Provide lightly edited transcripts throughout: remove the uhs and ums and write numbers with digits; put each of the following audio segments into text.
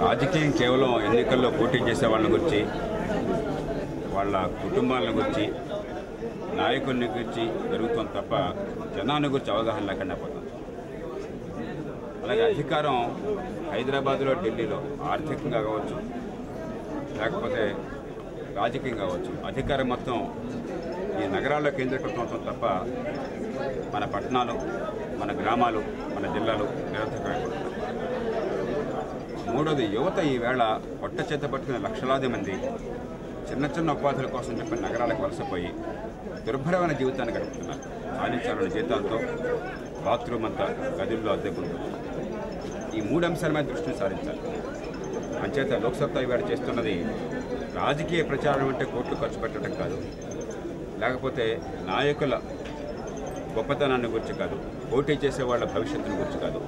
రాజకీయం కేవలం ఎన్నికల్లో పోటీ చేసే వాళ్ళని గురించి, వాళ్ళ కుటుంబాలను గురించి, నాయకుల్ని గురించి జరుగుతుంది తప్ప జనాన్ని గురించి అవగాహన లేకుండా పోతుంది. అలాగే అధికారం హైదరాబాద్లో, ఢిల్లీలో ఆర్థికంగా కావచ్చు, లేకపోతే రాజకీయంగా కావచ్చు, అధికారం మొత్తం ఈ నగరాల్లో కేంద్రీకృతం అవుతుంది తప్ప మన పట్టణాలు, మన గ్రామాలు, మన జిల్లాలు నిరర్థకమైపోతుంది. మూడోది, యువత ఈవేళ పొట్ట చేత పట్టుకునే లక్షలాది మంది చిన్న చిన్న ఉపాధుల కోసం చెప్పిన నగరాలకు వలసపోయి దుర్భరమైన జీవితాన్ని గడుపుతున్నారు. సాధించాలని జీతాలతో బాత్రూమ్ అంతా గదుల్లో అద్దెకుంటుంది. ఈ మూడు అంశాల మీద దృష్టిని సారించాలి. అంచేత లోక్సత్తా ఈవేళ చేస్తున్నది రాజకీయ ప్రచారం అంటే కోట్లు ఖర్చు పెట్టడం కాదు, లేకపోతే నాయకుల గొప్పతనాన్ని గురించి కాదు, పోటీ చేసే వాళ్ళ భవిష్యత్తుని గురించి కాదు.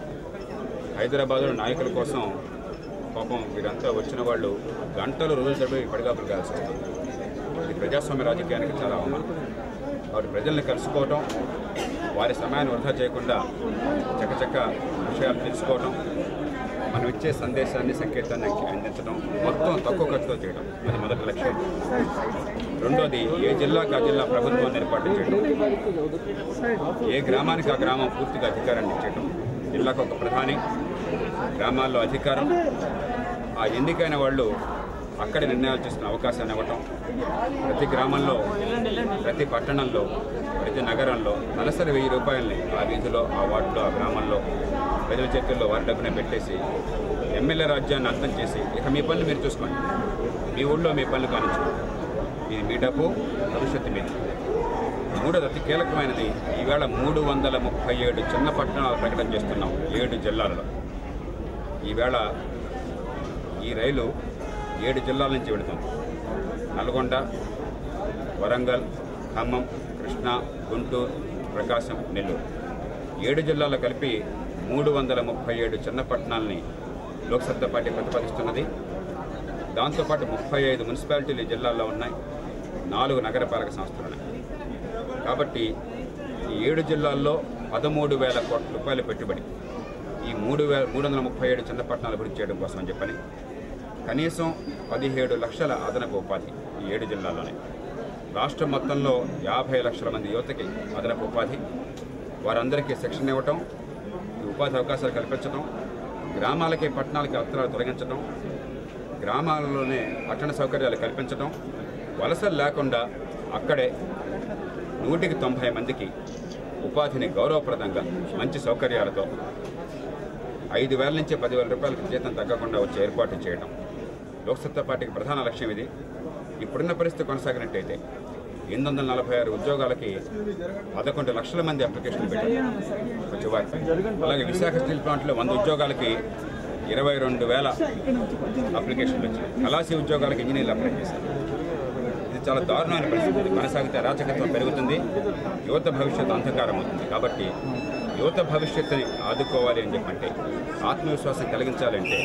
హైదరాబాద్లో నాయకుల కోసం పాపం వీరంతా వచ్చిన వాళ్ళు గంటలు రోజుల తరబడి పడిగాపులు కాల్సి వస్తుంది. ఇది ప్రజాస్వామ్య రాజకీయానికి చాలా అవమానం. కాబట్టి ప్రజల్ని కలుసుకోవటం, వారి సమయాన్ని వృధా చేయకుండా చకచక విషయాలు తెలుసుకోవటం, మనం ఇచ్చే సందేశాన్ని, సంకేతాన్ని అందించడం, మొత్తం తక్కువ ఖర్చుతో చేయడం, అది మొదటి లక్ష్యం. రెండోది, ఏ జిల్లాకు ఆ జిల్లా ప్రభుత్వాన్ని ఏర్పాటు చేయడం, ఏ గ్రామానికి ఆ గ్రామం పూర్తిగా అధికారాన్ని ఇచ్చేయడం. జిల్లాకు ఒక ప్రధాని, గ్రామాల్లో అధికారం, ఆ ఎన్నికైన వాళ్ళు అక్కడే నిర్ణయాలు చేసుకునే అవకాశాన్ని ఇవ్వటం. ప్రతి గ్రామంలో, ప్రతి పట్టణంలో, ప్రతి నగరంలో నెలసరి 1000 రూపాయలని ఆ వీధిలో, ఆ వార్డులో, ఆ గ్రామంలో ప్రజల చేతుల్లో వారి డబ్బునే పెట్టేసి ఎమ్మెల్యే రాజ్యాన్ని అంతం చేసి ఇక మీ పనులు మీరు చూసుకోండి, మీ ఊళ్ళో మీ పనులు కానించుకోండి, ఇది మీ డబ్బు, భవిష్యత్తు మీద. మూడోది, అతి కీలకమైనది, ఈవేళ 337 చిన్న పట్టణాలు ప్రకటన చేస్తున్నాం 7 జిల్లాలలో. ఈవేళ ఈ రైలు 7 జిల్లాల నుంచి వెళుతుంది. నల్గొండ, వరంగల్, ఖమ్మం, కృష్ణా, గుంటూరు, ప్రకాశం, నెల్లూరు 7 జిల్లాల్లో కలిపి 337 చిన్న పట్టణాలని లోక్సత్తా పార్టీ ప్రతిపాదిస్తున్నది. దాంతోపాటు 35 మున్సిపాలిటీలు ఈ జిల్లాల్లో ఉన్నాయి, 4 నగరపాలక సంస్థలు ఉన్నాయి. కాబట్టి ఈ 7 జిల్లాల్లో 13,000 కోట్ల రూపాయల పెట్టుబడి ఈ 337 చిన్న పట్టణాలు అభివృద్ధి చేయడం కోసం అని చెప్పని, కనీసం 17 లక్షల అదనపు ఉపాధి ఈ 7 జిల్లాల్లోనే. రాష్ట్రం మొత్తంలో 50 లక్షల మంది యువతకి అదనపు ఉపాధి, వారందరికీ శిక్షణ ఇవ్వటం, ఉపాధి అవకాశాలు కల్పించడం, గ్రామాలకి పట్టణాలకి అంతరాలు తొలగించడం, గ్రామాలలోనే పట్టణ సౌకర్యాలు కల్పించడం, వలసలు లేకుండా అక్కడే 190 మందికి ఉపాధిని గౌరవప్రదంగా మంచి సౌకర్యాలతో 5,000 నుంచి 10,000 రూపాయలకు జీతం తగ్గకుండా వచ్చే ఏర్పాటు చేయడం లోక్సత్తా పార్టీకి ప్రధాన లక్ష్యం. ఇది ఇప్పుడున్న పరిస్థితి కొనసాగినట్టయితే 846 ఉద్యోగాలకి 11 లక్షల మంది అప్లికేషన్లు పెట్టారు వచ్చే వారిపై. అలాగే విశాఖ స్టీల్ ప్లాంట్లో 100 ఉద్యోగాలకి 22,000 అప్లికేషన్లు వచ్చాయి. కళాశీ ఉద్యోగాలకు ఇంజనీర్లు అప్లై చేశారు. ఇది చాలా దారుణమైన పరిస్థితి. కొనసాగితే అరాచకత్వం పెరుగుతుంది, యువత భవిష్యత్తు అంధకారం అవుతుంది. కాబట్టి యువత భవిష్యత్తుని ఆదుకోవాలి అని చెప్పంటే, ఆత్మవిశ్వాసం కలిగించాలంటే,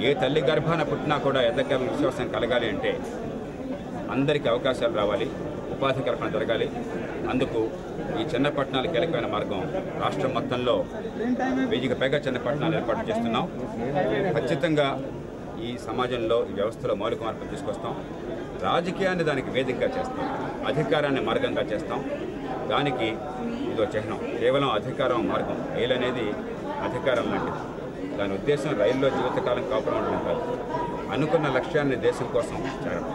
ఏ తల్లి గర్భాన పుట్టినా కూడా ఎదగల విశ్వాసం కలగాలి అంటే అందరికీ అవకాశాలు రావాలి, ఉపాధి కల్పన జరగాలి. అందుకు ఈ చిన్న పట్టణాలు కీలకమైన మార్గం. రాష్ట్రం మొత్తంలో 1000కి పైగా చిన్న పట్టణాలు ఏర్పాటు చేస్తున్నాం. ఖచ్చితంగా ఈ సమాజంలో, ఈ వ్యవస్థలో మౌలిక మార్పులు తీసుకొస్తాం. రాజకీయాన్ని దానికి వేదికగా చేస్తాం, అధికారాన్ని మార్గంగా చేస్తాం. దానికి ఇదో చిహ్నం. కేవలం అధికారం మార్గం, రైలు అనేది అధికారం లాంటిది. దాని ఉద్దేశం రైల్లో జీవితకాలం కాపురం ఉండడం కాదు, అనుకున్న లక్ష్యాన్ని దేశం కోసం చేయడం.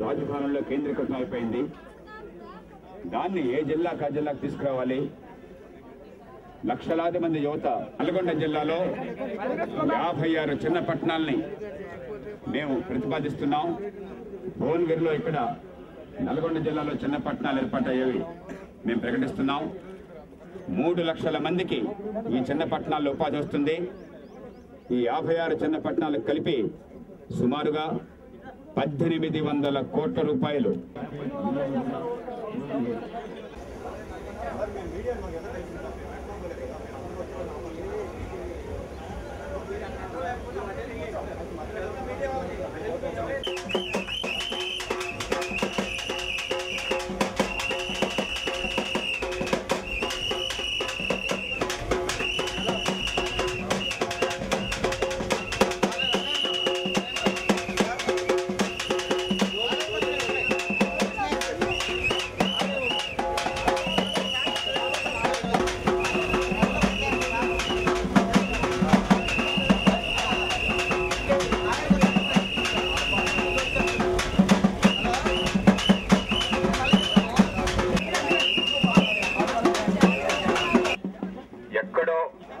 రాజభవనంలో కేంద్రీకృతం అయిపోయింది. దాన్ని ఏ జిల్లాకు ఆ జిల్లాకు తీసుకురావాలి. లక్షలాది మంది యువత నల్గొండ జిల్లాలో 56 చిన్న పట్టణాలని మేము ప్రతిపాదిస్తున్నాం. భువనగిరిలో ఇక్కడ నల్గొండ జిల్లాలో చిన్న పట్టణాలు ఏర్పాటయ్యేవి మేము ప్రకటిస్తున్నాం. 3 లక్షల మందికి ఈ చిన్న పట్టణాల్లో ఉపాధి వస్తుంది. ఈ 56 చిన్న పట్టణాలకు కలిపి సుమారుగా 1800 కోట్ల రూపాయలు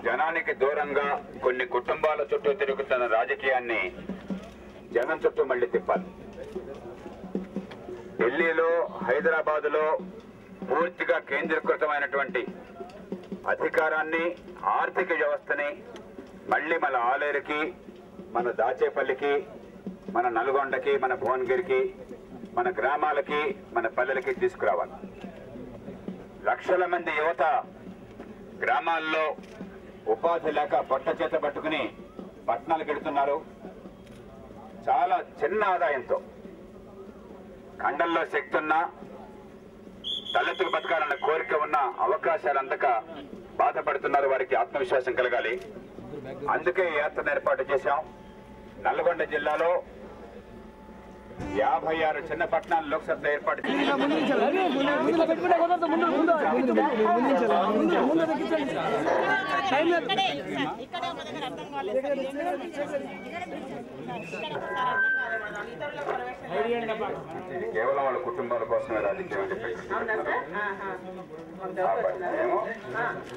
జనానికి దూరంగా కొన్ని కుటుంబాల చుట్టూ తిరుగుతున్న రాజకీయాన్ని జనం చుట్టూ మళ్లీ తిప్పాలి. ఢిల్లీలో, హైదరాబాదులో పూర్తిగా కేంద్రీకృతమైనటువంటి అధికారాన్ని, ఆర్థిక వ్యవస్థని మళ్లీ మన ఆలేరుకి, మన దాచేపల్లికి, మన నల్గొండకి, మన భువనగిరికి, మన గ్రామాలకి, మన పల్లెలకి తీసుకురావాలి. లక్షల మంది యువత గ్రామాల్లో ఉపాధి లేక పొట్ట చేత పట్టుకుని పట్టణాలకు వెళుతున్నారు. చాలా చిన్న ఆదాయంతో ఖండంలో శక్తి ఉన్నా, తలెత్తుకు బతకాలన్న కోరిక ఉన్న, అవకాశాలు అందక బాధపడుతున్నారు. వారికి ఆత్మవిశ్వాసం కలగాలి. అందుకే ఈ యాత్రను ఏర్పాటు చేశాం. నల్గొండ జిల్లాలో 56 చిన్న పట్టణాలు లోక్సభలో ఏర్పాటు చేశాం. కేవలం వాళ్ళ కుటుంబాల కోసమే రాజకీయం ఏమో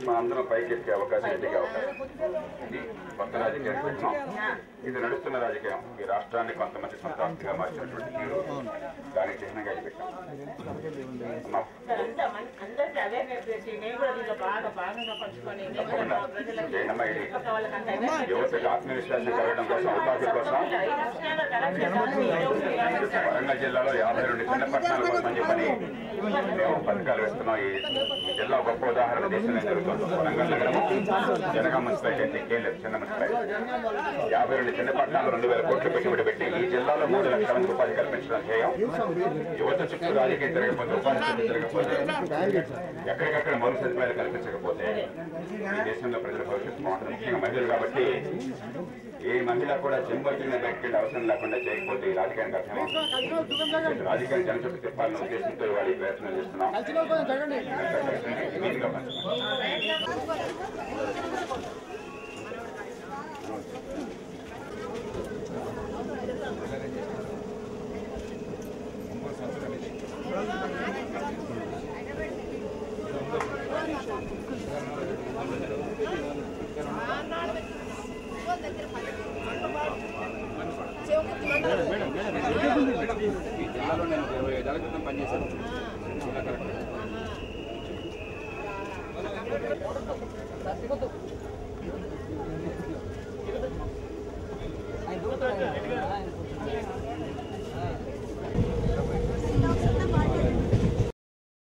మా అందరం పైకి ఎక్కే అవకాశం, ఎదిగే అవకాశం. ఇది కొత్త రాజకీయం పెట్టినాం. ఇది నడుస్తున్న రాజకీయం. ఈ రాష్ట్రాన్ని కొంతమంది సొంతంగా మార్చినటువంటి తీరు దానికి చిహ్నంగా పెట్టాం. యువతకు ఆత్మవిశ్వాసం కలగడం కోసం, ఉపాధి కోసం వరంగల్ జిల్లాలో 52 చిన్న పట్టణాల కోసం చెప్పని మేము పథకాలు వేస్తున్నాం. ఈ జిల్లా గొప్ప ఉదాహరణ దేశంలో జరుగుతుంది. వరంగల్ నగరము జనగాం మున్సిపాలిటీ అంటే కేంద్రం చిన్న మున్సిపాలిటీ 52 చిన్న పట్టణాలు 2000 కోట్లు పెట్టుబడి పెట్టి ఈ జిల్లాలో 3 లక్షల మంది ఉపాధి కల్పించడం ధ్యేయం. యువత చుట్టూ రాజకీయం జరగకపోతే, ఉపాధి జరగకపోతే, ఎక్కడికక్కడ మౌలిక సదుపాయాలు కల్పించకపోతే ఈ దేశంలో ప్రజల భవిష్యత్తు బాగుంటుంది. ముఖ్యంగా మహిళలు కాబట్టి ఏ మహిళ కూడా చెంబట్టుకునే బయటకెళ్ళి అవసరం లేకుండా చేయకపోతే ఈ రాజకీయానికి అర్థం. రాజకీయం జన చుట్టూ తిప్పాలన్న ఉద్దేశంతో వాడి ప్రయత్నం చేస్తున్నాం. ఈ జిల్లాలో నేను 25 ఏళ్ల క్రితం పనిచేశాను. జిల్లా కలెక్టర్